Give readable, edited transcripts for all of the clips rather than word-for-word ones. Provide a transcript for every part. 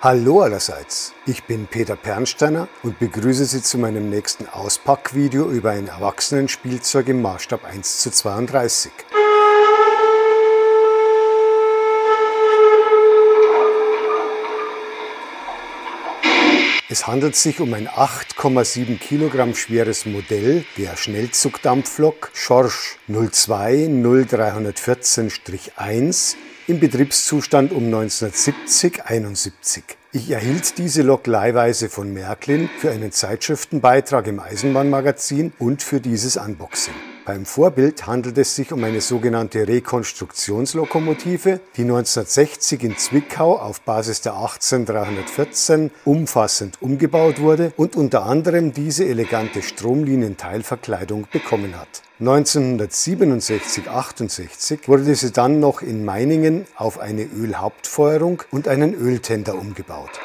Hallo allerseits, ich bin Peter Pernsteiner und begrüße Sie zu meinem nächsten Auspackvideo über ein Erwachsenenspielzeug im Maßstab 1:32. Es handelt sich um ein 8,7 Kilogramm schweres Modell der Schnellzugdampflok Schorsch 02 0314-1 im Betriebszustand um 1970/71. Ich erhielt diese Lok leihweise von Märklin für einen Zeitschriftenbeitrag im Eisenbahnmagazin und für dieses Unboxing. Beim Vorbild handelt es sich um eine sogenannte Rekonstruktionslokomotive, die 1960 in Zwickau auf Basis der 18314 umfassend umgebaut wurde und unter anderem diese elegante Stromlinienteilverkleidung bekommen hat. 1967/68 wurde sie dann noch in Meiningen auf eine Ölhauptfeuerung und einen Öltender umgebaut.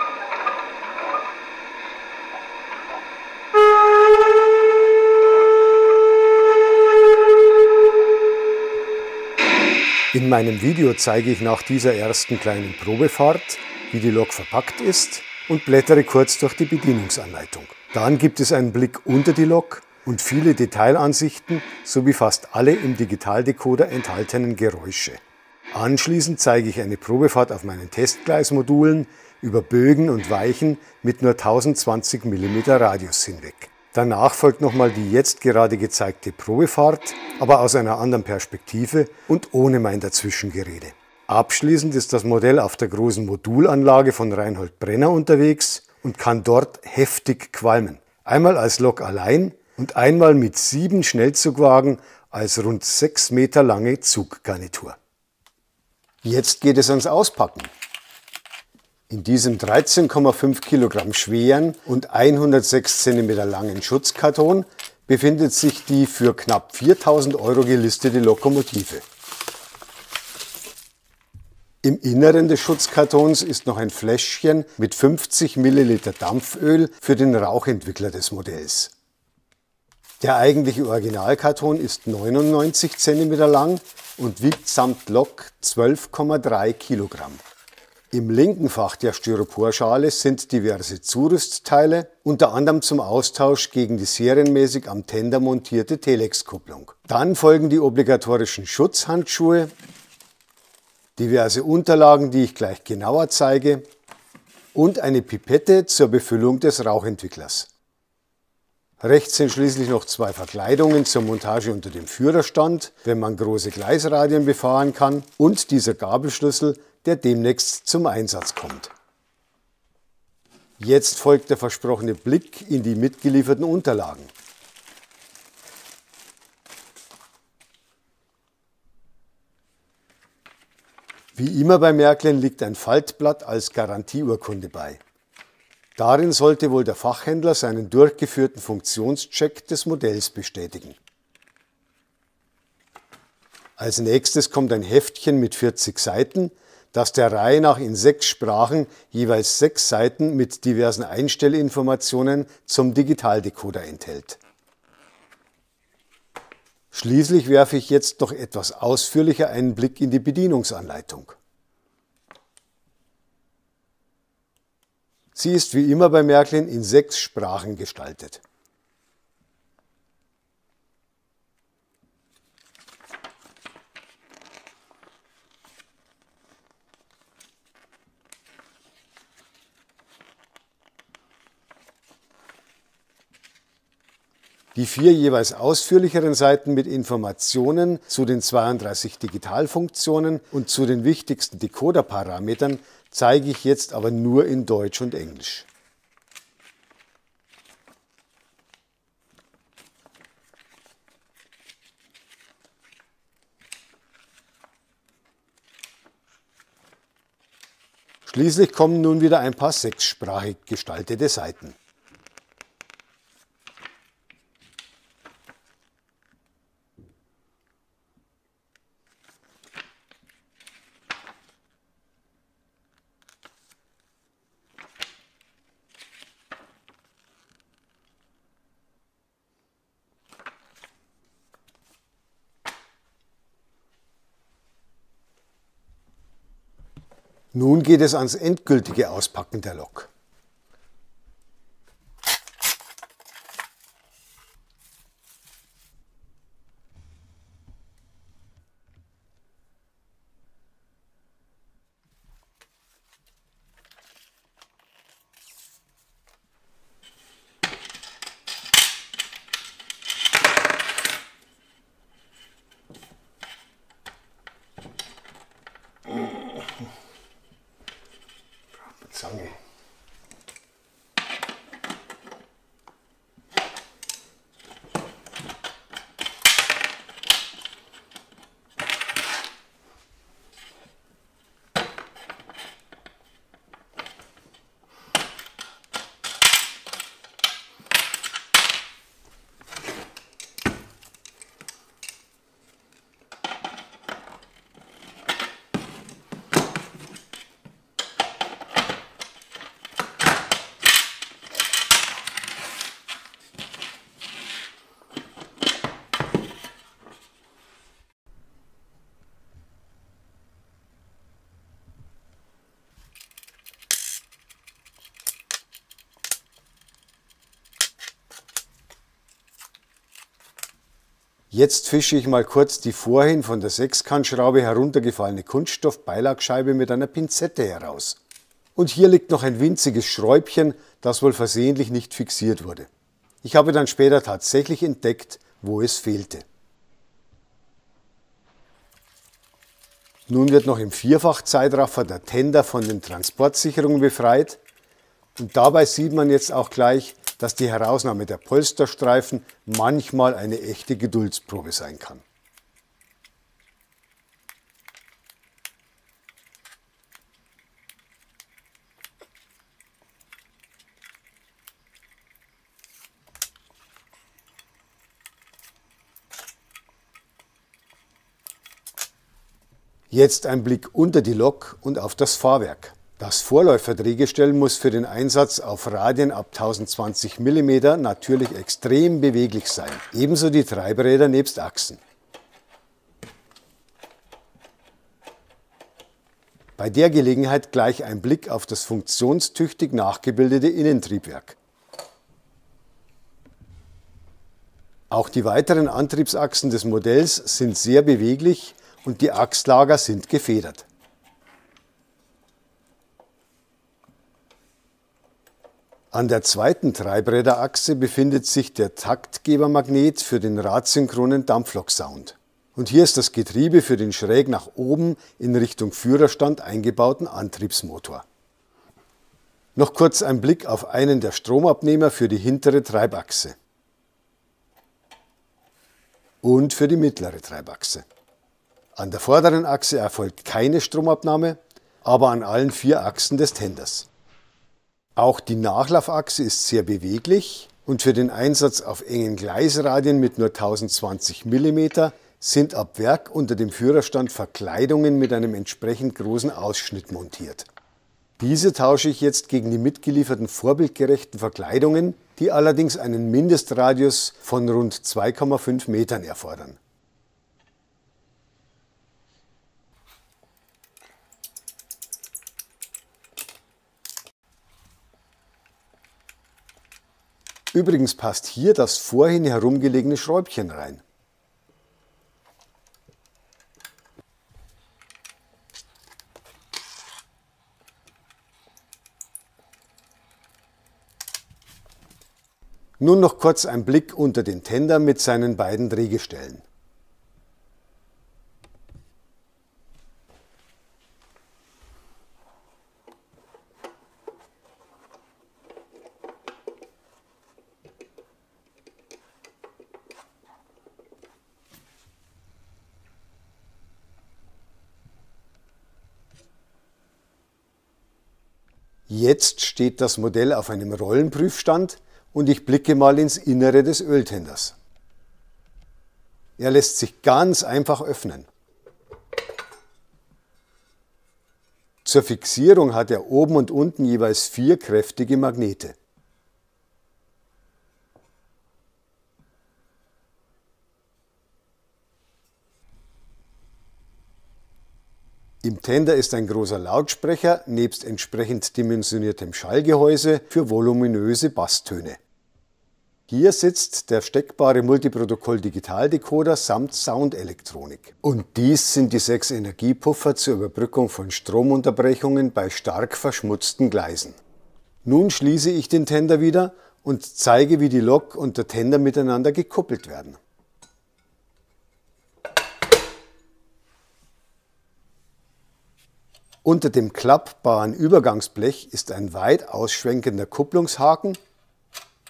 In meinem Video zeige ich nach dieser ersten kleinen Probefahrt, wie die Lok verpackt ist und blättere kurz durch die Bedienungsanleitung. Dann gibt es einen Blick unter die Lok und viele Detailansichten sowie fast alle im Digitaldecoder enthaltenen Geräusche. Anschließend zeige ich eine Probefahrt auf meinen Testgleismodulen über Bögen und Weichen mit nur 1020 mm Radius hinweg. Danach folgt nochmal die jetzt gerade gezeigte Probefahrt, aber aus einer anderen Perspektive und ohne mein Dazwischengerede. Abschließend ist das Modell auf der großen Modulanlage von Reinhold Brenner unterwegs und kann dort heftig qualmen. Einmal als Lok allein und einmal mit 7 Schnellzugwagen als rund 6 Meter lange Zuggarnitur. Jetzt geht es ans Auspacken. In diesem 13,5 Kilogramm schweren und 106 cm langen Schutzkarton befindet sich die für knapp 4.000 € gelistete Lokomotive. Im Inneren des Schutzkartons ist noch ein Fläschchen mit 50 ml Dampföl für den Rauchentwickler des Modells. Der eigentliche Originalkarton ist 99 cm lang und wiegt samt Lok 12,3 Kilogramm. Im linken Fach der Styroporschale sind diverse Zurüstteile, unter anderem zum Austausch gegen die serienmäßig am Tender montierte Telex-Kupplung. Dann folgen die obligatorischen Schutzhandschuhe, diverse Unterlagen, die ich gleich genauer zeige, und eine Pipette zur Befüllung des Rauchentwicklers. Rechts sind schließlich noch 2 Verkleidungen zur Montage unter dem Führerstand, wenn man große Gleisradien befahren kann, und dieser Gabelschlüssel, der demnächst zum Einsatz kommt. Jetzt folgt der versprochene Blick in die mitgelieferten Unterlagen. Wie immer bei Märklin liegt ein Faltblatt als Garantieurkunde bei. Darin sollte wohl der Fachhändler seinen durchgeführten Funktionscheck des Modells bestätigen. Als nächstes kommt ein Heftchen mit 40 Seiten, das der Reihe nach in 6 Sprachen jeweils 6 Seiten mit diversen Einstellinformationen zum Digitaldecoder enthält. Schließlich werfe ich jetzt noch etwas ausführlicher einen Blick in die Bedienungsanleitung. Sie ist wie immer bei Märklin in 6 Sprachen gestaltet. Die 4 jeweils ausführlicheren Seiten mit Informationen zu den 32 Digitalfunktionen und zu den wichtigsten Decoder-Parametern zeige ich jetzt aber nur in Deutsch und Englisch. Schließlich kommen nun wieder ein paar 6-sprachig gestaltete Seiten. Nun geht es ans endgültige Auspacken der Lok. Zange. Jetzt fische ich mal kurz die vorhin von der Sechskantschraube heruntergefallene Kunststoffbeilagscheibe mit einer Pinzette heraus. Und hier liegt noch ein winziges Schräubchen, das wohl versehentlich nicht fixiert wurde. Ich habe dann später tatsächlich entdeckt, wo es fehlte. Nun wird noch im Vierfach-Zeitraffer der Tender von den Transportsicherungen befreit. Und dabei sieht man jetzt auch gleich, dass die Herausnahme der Polsterstreifen manchmal eine echte Geduldsprobe sein kann. Jetzt ein Blick unter die Lok und auf das Fahrwerk. Das Vorläuferdrehgestell muss für den Einsatz auf Radien ab 1020 mm natürlich extrem beweglich sein. Ebenso die Treibräder nebst Achsen. Bei der Gelegenheit gleich ein Blick auf das funktionstüchtig nachgebildete Innentriebwerk. Auch die weiteren Antriebsachsen des Modells sind sehr beweglich und die Achslager sind gefedert. An der zweiten Treibräderachse befindet sich der Taktgebermagnet für den radsynchronen Dampflok-Sound. Und hier ist das Getriebe für den schräg nach oben in Richtung Führerstand eingebauten Antriebsmotor. Noch kurz ein Blick auf einen der Stromabnehmer für die hintere Treibachse und für die mittlere Treibachse. An der vorderen Achse erfolgt keine Stromabnahme, aber an allen 4 Achsen des Tenders. Auch die Nachlaufachse ist sehr beweglich und für den Einsatz auf engen Gleisradien mit nur 1020 mm sind ab Werk unter dem Führerstand Verkleidungen mit einem entsprechend großen Ausschnitt montiert. Diese tausche ich jetzt gegen die mitgelieferten vorbildgerechten Verkleidungen, die allerdings einen Mindestradius von rund 2,5 Metern erfordern. Übrigens passt hier das vorhin herumgelegene Schräubchen rein. Nun noch kurz ein Blick unter den Tender mit seinen beiden Drehgestellen. Jetzt steht das Modell auf einem Rollenprüfstand und ich blicke mal ins Innere des Öltenders. Er lässt sich ganz einfach öffnen. Zur Fixierung hat er oben und unten jeweils 4 kräftige Magnete. Im Tender ist ein großer Lautsprecher nebst entsprechend dimensioniertem Schallgehäuse für voluminöse Basstöne. Hier sitzt der steckbare Multiprotokoll-Digitaldecoder samt Soundelektronik. Und dies sind die 6 Energiepuffer zur Überbrückung von Stromunterbrechungen bei stark verschmutzten Gleisen. Nun schließe ich den Tender wieder und zeige, wie die Lok und der Tender miteinander gekuppelt werden. Unter dem klappbaren Übergangsblech ist ein weit ausschwenkender Kupplungshaken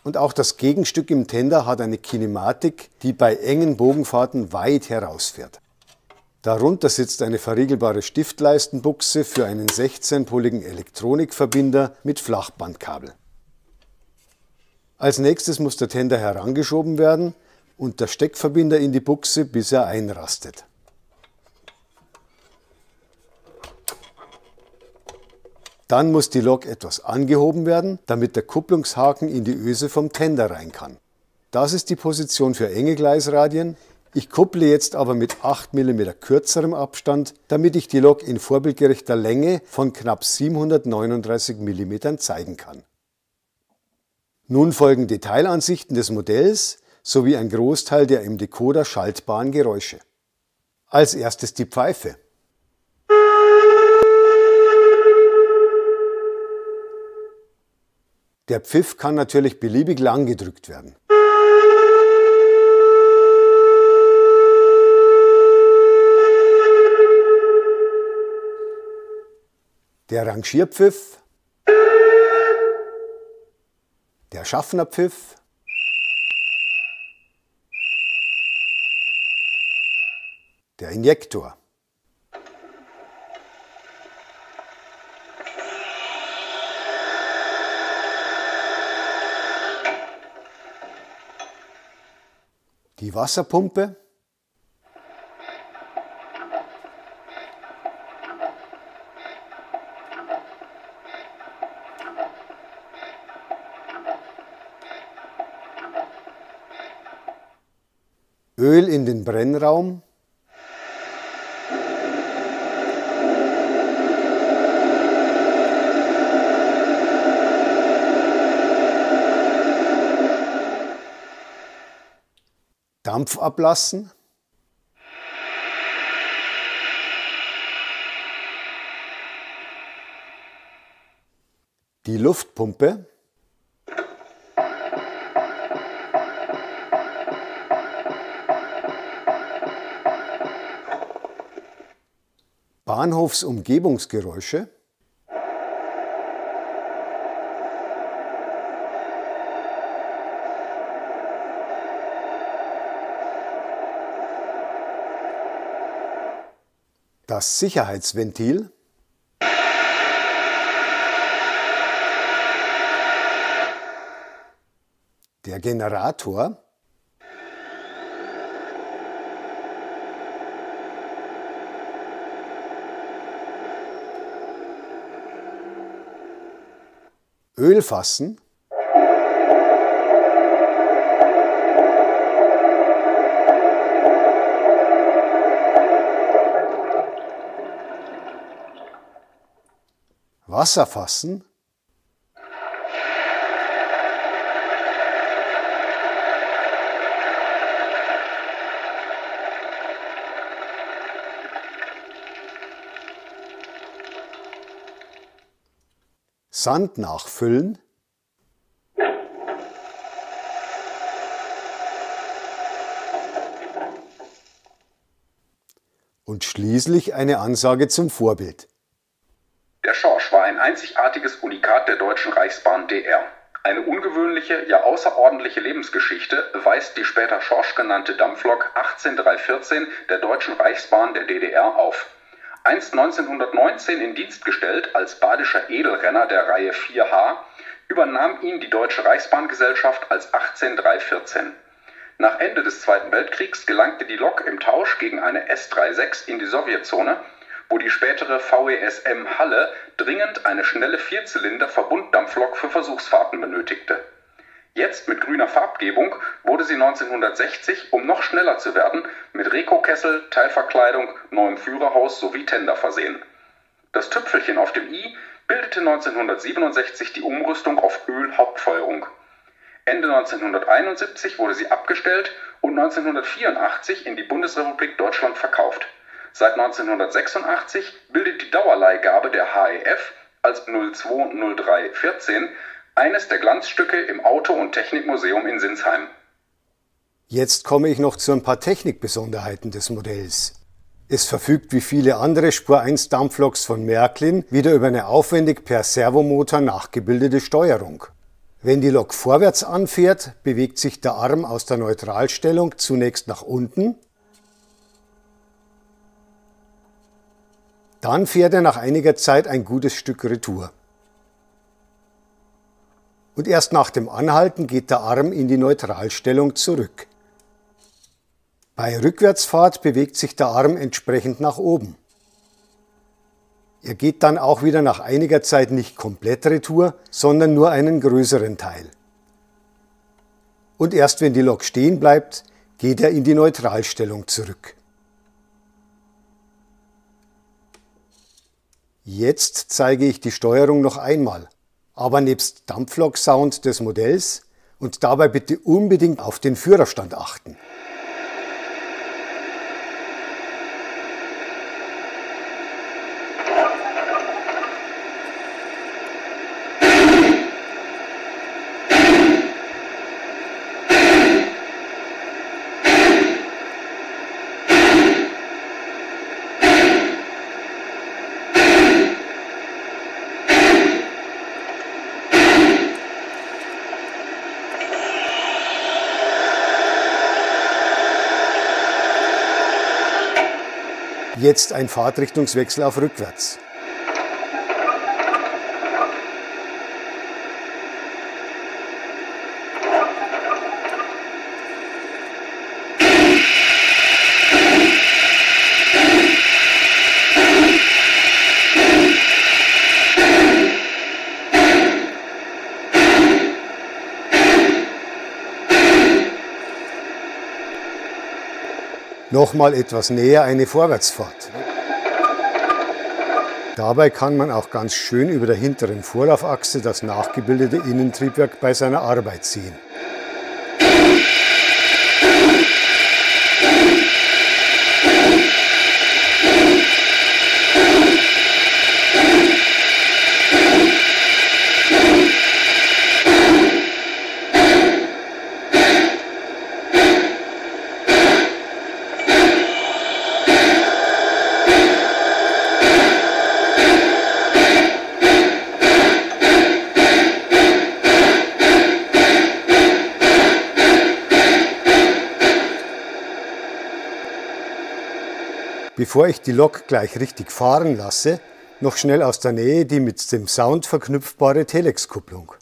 und auch das Gegenstück im Tender hat eine Kinematik, die bei engen Bogenfahrten weit herausfährt. Darunter sitzt eine verriegelbare Stiftleistenbuchse für einen 16-poligen Elektronikverbinder mit Flachbandkabel. Als nächstes muss der Tender herangeschoben werden und der Steckverbinder in die Buchse, bis er einrastet. Dann muss die Lok etwas angehoben werden, damit der Kupplungshaken in die Öse vom Tender rein kann. Das ist die Position für enge Gleisradien. Ich kupple jetzt aber mit 8 mm kürzerem Abstand, damit ich die Lok in vorbildgerechter Länge von knapp 739 mm zeigen kann. Nun folgen Detailansichten des Modells sowie ein Großteil der im Decoder schaltbaren Geräusche. Als erstes die Pfeife. Der Pfiff kann natürlich beliebig lang gedrückt werden. Der Rangierpfiff, der Schaffnerpfiff, der Injektor. Die Wasserpumpe, Öl in den Brennraum, Dampf ablassen, die Luftpumpe, Bahnhofsumgebungsgeräusche, das Sicherheitsventil, der Generator, Ölfassen, Wasserfassen, Sand nachfüllen, und schließlich eine Ansage zum Vorbild. Der Schorsch war ein einzigartiges Unikat der Deutschen Reichsbahn DR. Eine ungewöhnliche, ja außerordentliche Lebensgeschichte weist die später Schorsch genannte Dampflok 18314 der Deutschen Reichsbahn der DDR auf. Einst 1919 in Dienst gestellt als badischer Edelrenner der Reihe 4H, übernahm ihn die Deutsche Reichsbahngesellschaft als 18314. Nach Ende des Zweiten Weltkriegs gelangte die Lok im Tausch gegen eine S36 in die Sowjetzone, wo die spätere VESM Halle dringend eine schnelle Vierzylinder-Verbunddampflok für Versuchsfahrten benötigte. Jetzt mit grüner Farbgebung wurde sie 1960, um noch schneller zu werden, mit Reko-Kessel, Teilverkleidung, neuem Führerhaus sowie Tender versehen. Das Tüpfelchen auf dem i bildete 1967 die Umrüstung auf Öl-Hauptfeuerung. Ende 1971 wurde sie abgestellt und 1984 in die Bundesrepublik Deutschland verkauft. Seit 1986 bildet die Dauerleihgabe der HEF als 020314 eines der Glanzstücke im Auto- und Technikmuseum in Sinsheim. Jetzt komme ich noch zu ein paar Technikbesonderheiten des Modells. Es verfügt wie viele andere Spur 1 Dampfloks von Märklin wieder über eine aufwendig per Servomotor nachgebildete Steuerung. Wenn die Lok vorwärts anfährt, bewegt sich der Arm aus der Neutralstellung zunächst nach unten. Dann fährt er nach einiger Zeit ein gutes Stück retour. Und erst nach dem Anhalten geht der Arm in die Neutralstellung zurück. Bei Rückwärtsfahrt bewegt sich der Arm entsprechend nach oben. Er geht dann auch wieder nach einiger Zeit nicht komplett retour, sondern nur einen größeren Teil. Und erst wenn die Lok stehen bleibt, geht er in die Neutralstellung zurück. Jetzt zeige ich die Steuerung noch einmal, aber nebst Dampflok-Sound des Modells und dabei bitte unbedingt auf den Führerstand achten. Jetzt ein Fahrtrichtungswechsel auf rückwärts. Nochmal etwas näher eine Vorwärtsfahrt. Dabei kann man auch ganz schön über der hinteren Vorlaufachse das nachgebildete Innentriebwerk bei seiner Arbeit sehen. Bevor ich die Lok gleich richtig fahren lasse, noch schnell aus der Nähe die mit dem Sound verknüpfbare Telex-Kupplung.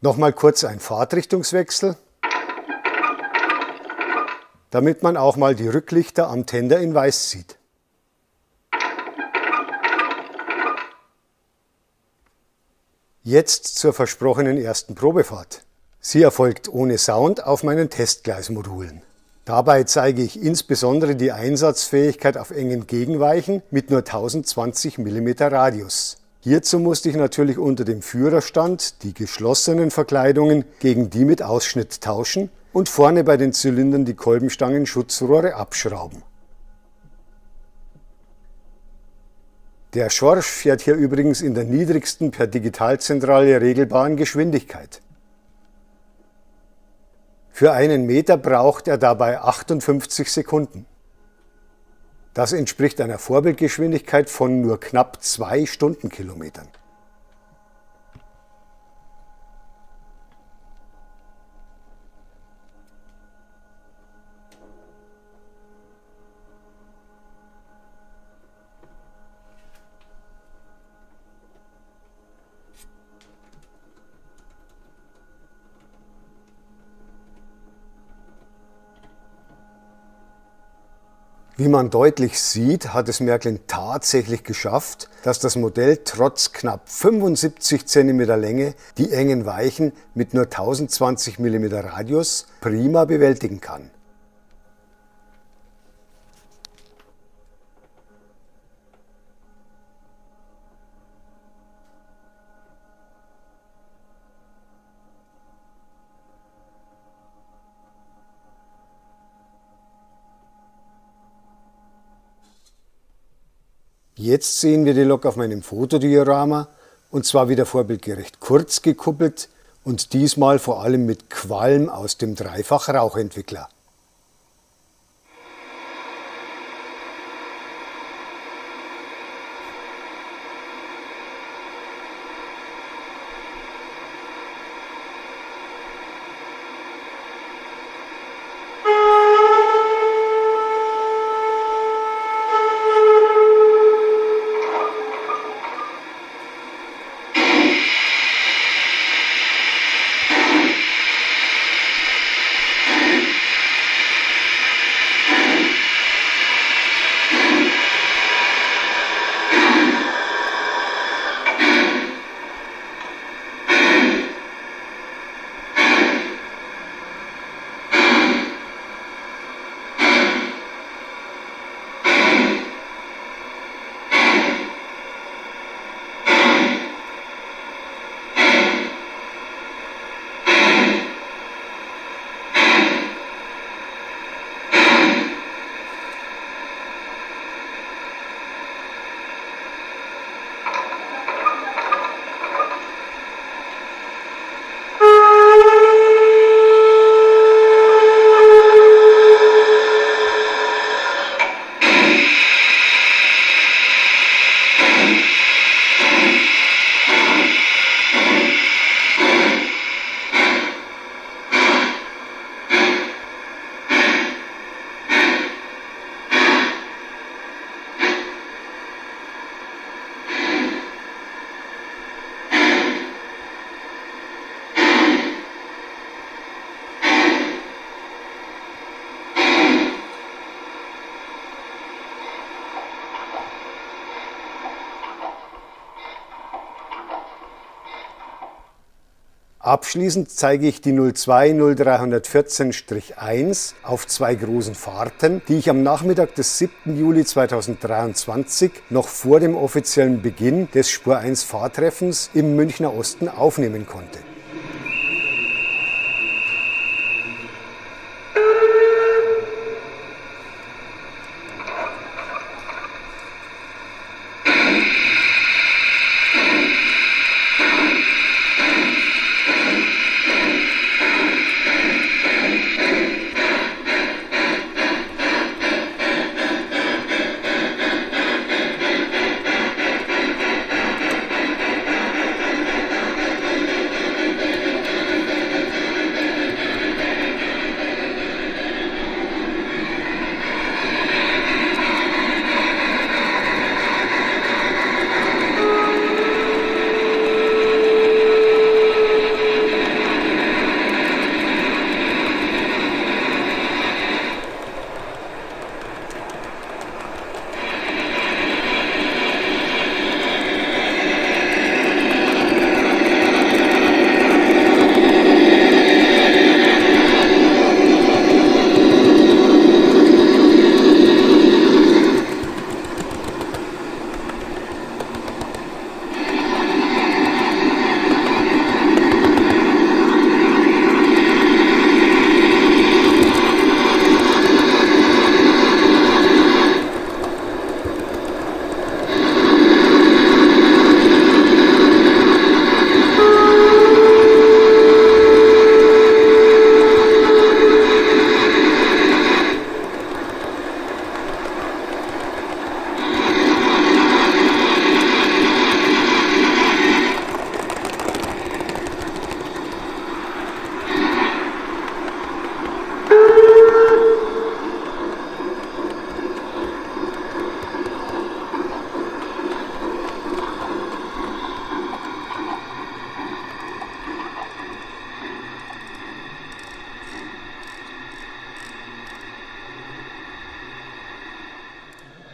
Nochmal kurz ein Fahrtrichtungswechsel, damit man auch mal die Rücklichter am Tender in weiß sieht. Jetzt zur versprochenen ersten Probefahrt. Sie erfolgt ohne Sound auf meinen Testgleismodulen. Dabei zeige ich insbesondere die Einsatzfähigkeit auf engen Gegenweichen mit nur 1020 mm Radius. Hierzu musste ich natürlich unter dem Führerstand die geschlossenen Verkleidungen gegen die mit Ausschnitt tauschen und vorne bei den Zylindern die Kolbenstangen-Schutzrohre abschrauben. Der Schorsch fährt hier übrigens in der niedrigsten per Digitalzentrale regelbaren Geschwindigkeit. Für 1 Meter braucht er dabei 58 Sekunden. Das entspricht einer Vorbildgeschwindigkeit von nur knapp 2 Stundenkilometern. Wie man deutlich sieht, hat es Märklin tatsächlich geschafft, dass das Modell trotz knapp 75 cm Länge die engen Weichen mit nur 1020 mm Radius prima bewältigen kann. Jetzt sehen wir die Lok auf meinem Fotodiorama, und zwar wieder vorbildgerecht kurz gekuppelt und diesmal vor allem mit Qualm aus dem Dreifach-Rauchentwickler. Abschließend zeige ich die 020314-1 auf 2 großen Fahrten, die ich am Nachmittag des 7. Juli 2023 noch vor dem offiziellen Beginn des Spur 1 Fahrtreffens im Münchner Osten aufnehmen konnte.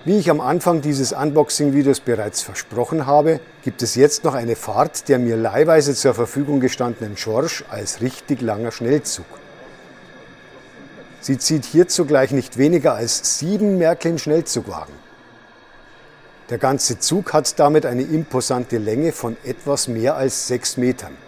Wie ich am Anfang dieses Unboxing-Videos bereits versprochen habe, gibt es jetzt noch eine Fahrt der mir leihweise zur Verfügung gestandenen Schorsch als richtig langer Schnellzug. Sie zieht hierzu gleich nicht weniger als 7 Märklin-Schnellzugwagen. Der ganze Zug hat damit eine imposante Länge von etwas mehr als 6 Metern.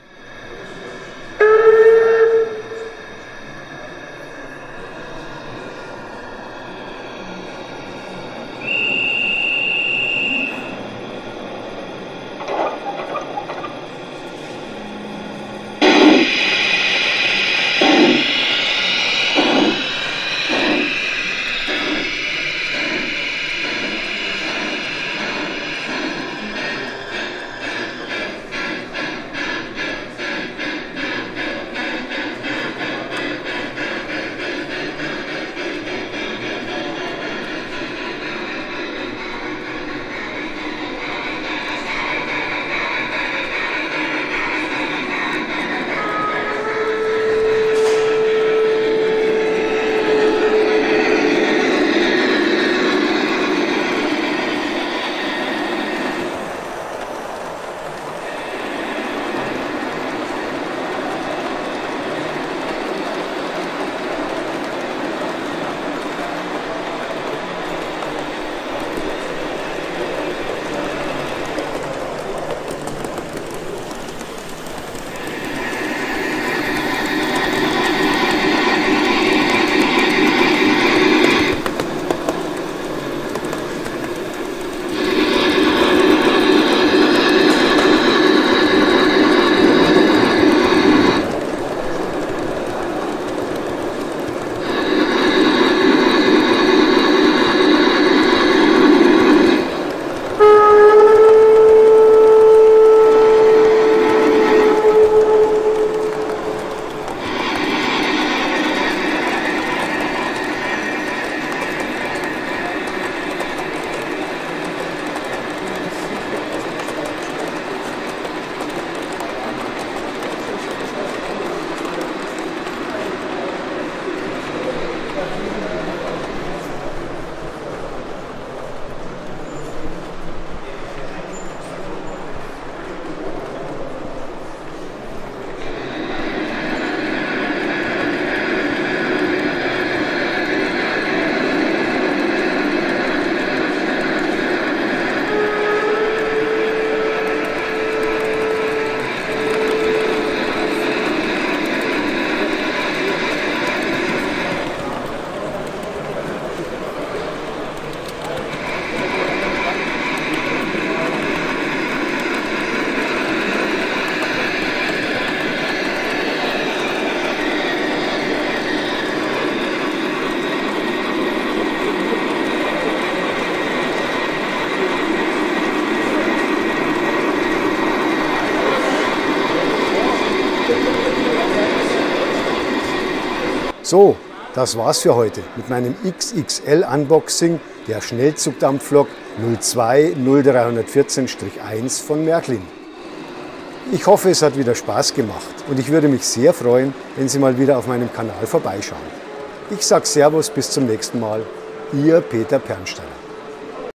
So, das war's für heute mit meinem XXL Unboxing der Schnellzugdampflok 02 0314-1 von Märklin. Ich hoffe, es hat wieder Spaß gemacht und ich würde mich sehr freuen, wenn Sie mal wieder auf meinem Kanal vorbeischauen. Ich sage Servus, bis zum nächsten Mal. Ihr Peter Pernsteiner.